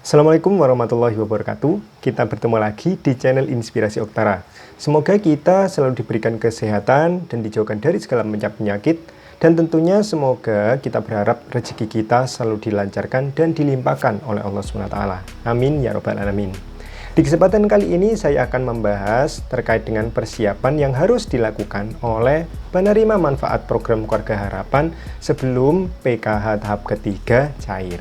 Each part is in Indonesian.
Assalamualaikum warahmatullahi wabarakatuh. Kita bertemu lagi di channel Inspirasi Oktara. Semoga kita selalu diberikan kesehatan dan dijauhkan dari segala macam penyakit. Dan tentunya semoga kita berharap rezeki kita selalu dilancarkan dan dilimpahkan oleh Allah SWT. Amin ya robbal alamin. Di kesempatan kali ini saya akan membahas terkait dengan persiapan yang harus dilakukan oleh penerima manfaat program Keluarga Harapan sebelum PKH tahap ketiga cair.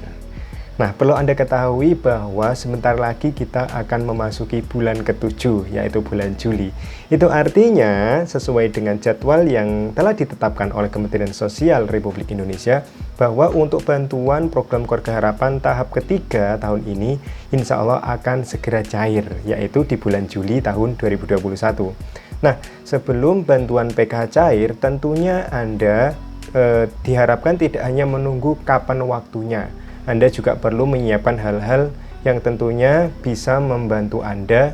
Nah, perlu Anda ketahui bahwa sebentar lagi kita akan memasuki bulan ke-7, yaitu bulan Juli. Itu artinya sesuai dengan jadwal yang telah ditetapkan oleh Kementerian Sosial Republik Indonesia bahwa untuk bantuan program Keluarga Harapan tahap ketiga tahun ini insya Allah akan segera cair, yaitu di bulan Juli tahun 2021. Nah, sebelum bantuan PKH cair, tentunya Anda diharapkan tidak hanya menunggu kapan waktunya. Anda juga perlu menyiapkan hal-hal yang tentunya bisa membantu Anda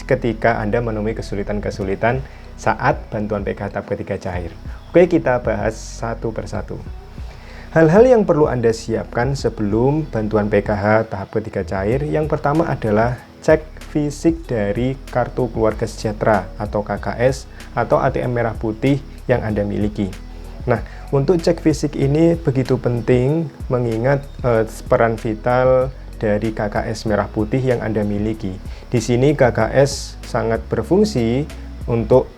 ketika Anda menemui kesulitan-kesulitan saat bantuan PKH tahap ketiga cair. Oke, kita bahas satu persatu. Hal-hal yang perlu Anda siapkan sebelum bantuan PKH tahap ketiga cair, yang pertama adalah cek fisik dari Kartu Keluarga Sejahtera atau KKS atau ATM Merah Putih yang Anda miliki. Nah, untuk cek fisik ini begitu penting mengingat peran vital dari KKS Merah Putih yang Anda miliki. Di sini KKS sangat berfungsi untuk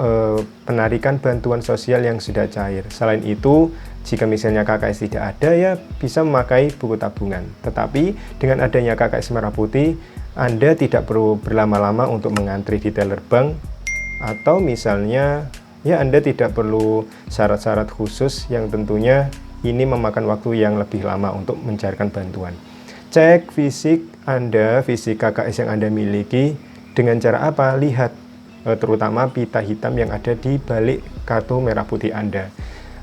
penarikan bantuan sosial yang sudah cair. Selain itu, jika misalnya KKS tidak ada, ya bisa memakai buku tabungan. Tetapi dengan adanya KKS Merah Putih, Anda tidak perlu berlama-lama untuk mengantri di teller bank, atau misalnya ya Anda tidak perlu syarat-syarat khusus yang tentunya ini memakan waktu yang lebih lama untuk mencarikan bantuan. Cek fisik Anda, fisik KKS yang Anda miliki dengan cara apa? Lihat terutama pita hitam yang ada di balik kartu merah putih Anda.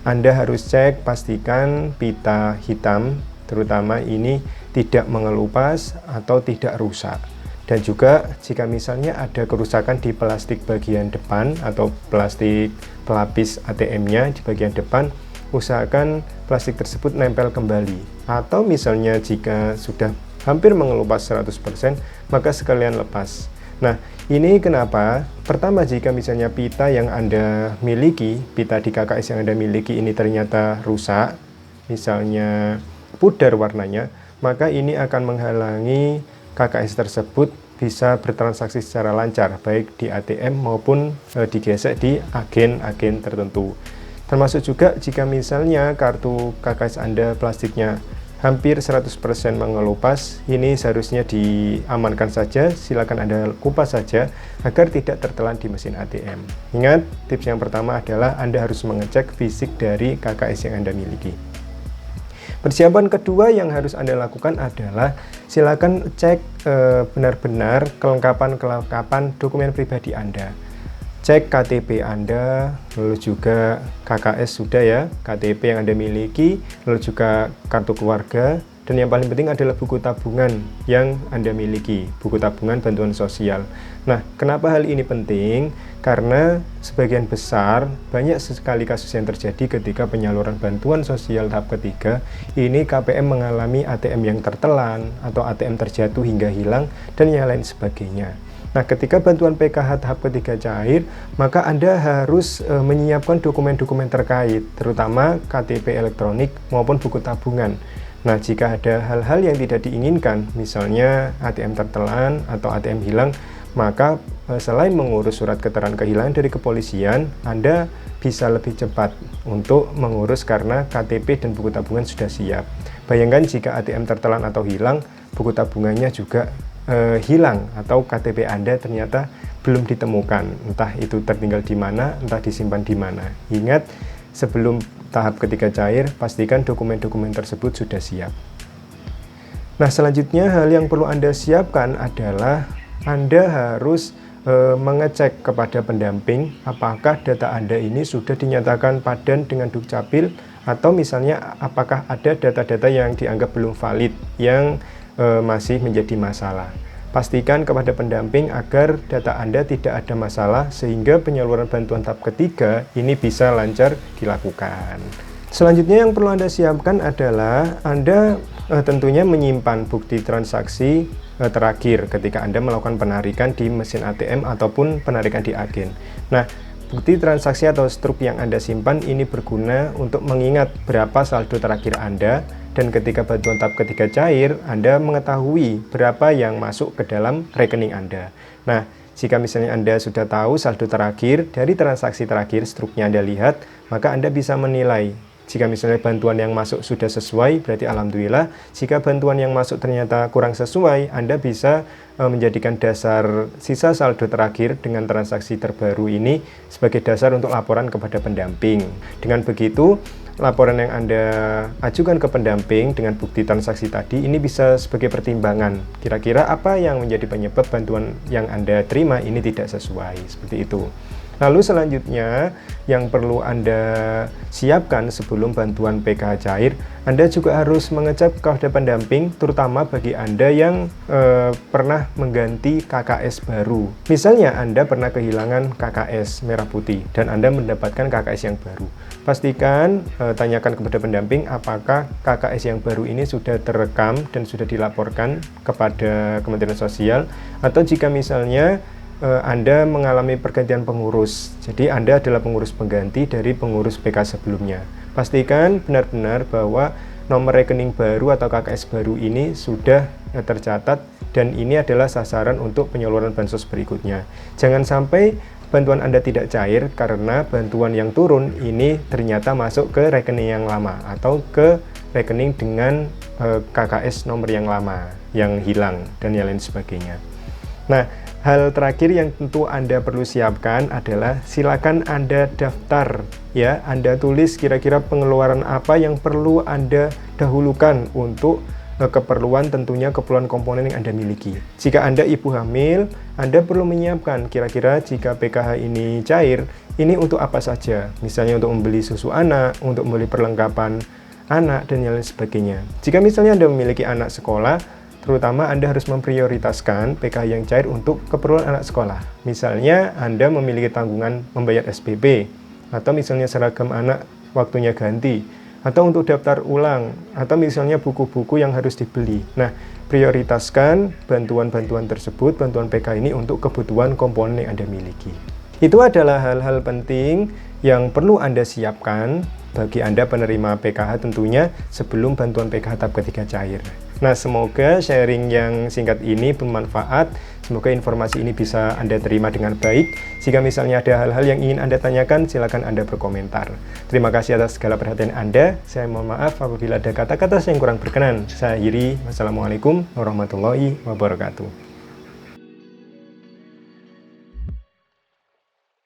Anda harus cek, pastikan pita hitam terutama ini tidak mengelupas atau tidak rusak. Dan juga jika misalnya ada kerusakan di plastik bagian depan atau plastik pelapis ATM-nya di bagian depan, usahakan plastik tersebut nempel kembali. Atau misalnya jika sudah hampir mengelupas 100%, maka sekalian lepas. Nah, ini kenapa? Pertama, jika misalnya pita yang Anda miliki, pita di KKS yang Anda miliki ini ternyata rusak, misalnya pudar warnanya, maka ini akan menghalangi KKS tersebut bisa bertransaksi secara lancar, baik di ATM maupun digesek di agen-agen tertentu. Termasuk juga jika misalnya kartu KKS Anda plastiknya hampir 100% mengelupas, ini seharusnya diamankan saja, silakan Anda kupas saja agar tidak tertelan di mesin ATM. Ingat, tips yang pertama adalah Anda harus mengecek fisik dari KKS yang Anda miliki. Persiapan kedua yang harus Anda lakukan adalah silakan cek benar-benar kelengkapan dokumen pribadi Anda. Cek KTP Anda, lalu juga KKS sudah ya, KTP yang Anda miliki, lalu juga kartu keluarga, dan yang paling penting adalah buku tabungan yang Anda miliki, buku tabungan bantuan sosial. Nah, kenapa hal ini penting? Karena sebagian besar banyak sekali kasus yang terjadi ketika penyaluran bantuan sosial tahap ketiga ini KPM mengalami ATM yang tertelan atau ATM terjatuh hingga hilang dan yang lain sebagainya. Nah, ketika bantuan PKH tahap ketiga cair, maka Anda harus menyiapkan dokumen-dokumen terkait, terutama KTP elektronik maupun buku tabungan. Nah, jika ada hal-hal yang tidak diinginkan, misalnya ATM tertelan atau ATM hilang, maka selain mengurus surat keterangan kehilangan dari kepolisian, Anda bisa lebih cepat untuk mengurus karena KTP dan buku tabungan sudah siap. Bayangkan jika ATM tertelan atau hilang, buku tabungannya juga hilang atau KTP Anda ternyata belum ditemukan, entah itu tertinggal di mana, entah disimpan di mana. Ingat, sebelum tahap ketiga cair, pastikan dokumen-dokumen tersebut sudah siap. Nah, selanjutnya hal yang perlu Anda siapkan adalah Anda harus mengecek kepada pendamping apakah data Anda ini sudah dinyatakan padan dengan Dukcapil, atau misalnya apakah ada data-data yang dianggap belum valid yang masih menjadi masalah. Pastikan kepada pendamping agar data Anda tidak ada masalah sehingga penyaluran bantuan tahap ketiga ini bisa lancar dilakukan. Selanjutnya yang perlu Anda siapkan adalah Anda tentunya menyimpan bukti transaksi terakhir ketika Anda melakukan penarikan di mesin ATM ataupun penarikan di agen. Nah, bukti transaksi atau struk yang Anda simpan ini berguna untuk mengingat berapa saldo terakhir Anda, dan ketika bantuan tahap ketiga cair, Anda mengetahui berapa yang masuk ke dalam rekening Anda. Nah, jika misalnya Anda sudah tahu saldo terakhir dari transaksi terakhir, struknya Anda lihat, maka Anda bisa menilai. Jika misalnya bantuan yang masuk sudah sesuai, berarti alhamdulillah. Jika bantuan yang masuk ternyata kurang sesuai, Anda bisa menjadikan dasar sisa saldo terakhir dengan transaksi terbaru ini sebagai dasar untuk laporan kepada pendamping. Dengan begitu, laporan yang Anda ajukan ke pendamping dengan bukti transaksi tadi ini bisa sebagai pertimbangan. Kira-kira apa yang menjadi penyebab bantuan yang Anda terima ini tidak sesuai, seperti itu. Lalu selanjutnya yang perlu Anda siapkan sebelum bantuan PKH cair, Anda juga harus mengecek kepada pendamping, terutama bagi Anda yang pernah mengganti KKS baru. Misalnya Anda pernah kehilangan KKS merah putih dan Anda mendapatkan KKS yang baru. Pastikan tanyakan kepada pendamping apakah KKS yang baru ini sudah terekam dan sudah dilaporkan kepada Kementerian Sosial, atau jika misalnya Anda mengalami pergantian pengurus, jadi Anda adalah pengurus pengganti dari pengurus PK sebelumnya. Pastikan benar-benar bahwa nomor rekening baru atau KKS baru ini sudah tercatat dan ini adalah sasaran untuk penyaluran bansos berikutnya. Jangan sampai bantuan Anda tidak cair karena bantuan yang turun ini ternyata masuk ke rekening yang lama atau ke rekening dengan KKS nomor yang lama yang hilang dan yang lain sebagainya. Nah, hal terakhir yang tentu Anda perlu siapkan adalah silakan Anda daftar, ya. Anda tulis kira-kira pengeluaran apa yang perlu Anda dahulukan untuk keperluan, tentunya keperluan komponen yang Anda miliki. Jika Anda ibu hamil, Anda perlu menyiapkan kira-kira jika PKH ini cair, ini untuk apa saja. Misalnya untuk membeli susu anak, untuk membeli perlengkapan anak, dan yang lain sebagainya. Jika misalnya Anda memiliki anak sekolah, terutama Anda harus memprioritaskan PKH yang cair untuk keperluan anak sekolah. Misalnya Anda memiliki tanggungan membayar SPP, atau misalnya seragam anak waktunya ganti, atau untuk daftar ulang, atau misalnya buku-buku yang harus dibeli. Nah, prioritaskan bantuan-bantuan tersebut, bantuan PKH ini untuk kebutuhan komponen yang Anda miliki. Itu adalah hal-hal penting yang perlu Anda siapkan bagi Anda penerima PKH tentunya sebelum bantuan PKH tahap ketiga cair. Nah, semoga sharing yang singkat ini bermanfaat. Semoga informasi ini bisa Anda terima dengan baik. Jika misalnya ada hal-hal yang ingin Anda tanyakan, silakan Anda berkomentar. Terima kasih atas segala perhatian Anda. Saya mohon maaf apabila ada kata-kata yang kurang berkenan. Saya akhiri. Wassalamualaikum warahmatullahi wabarakatuh.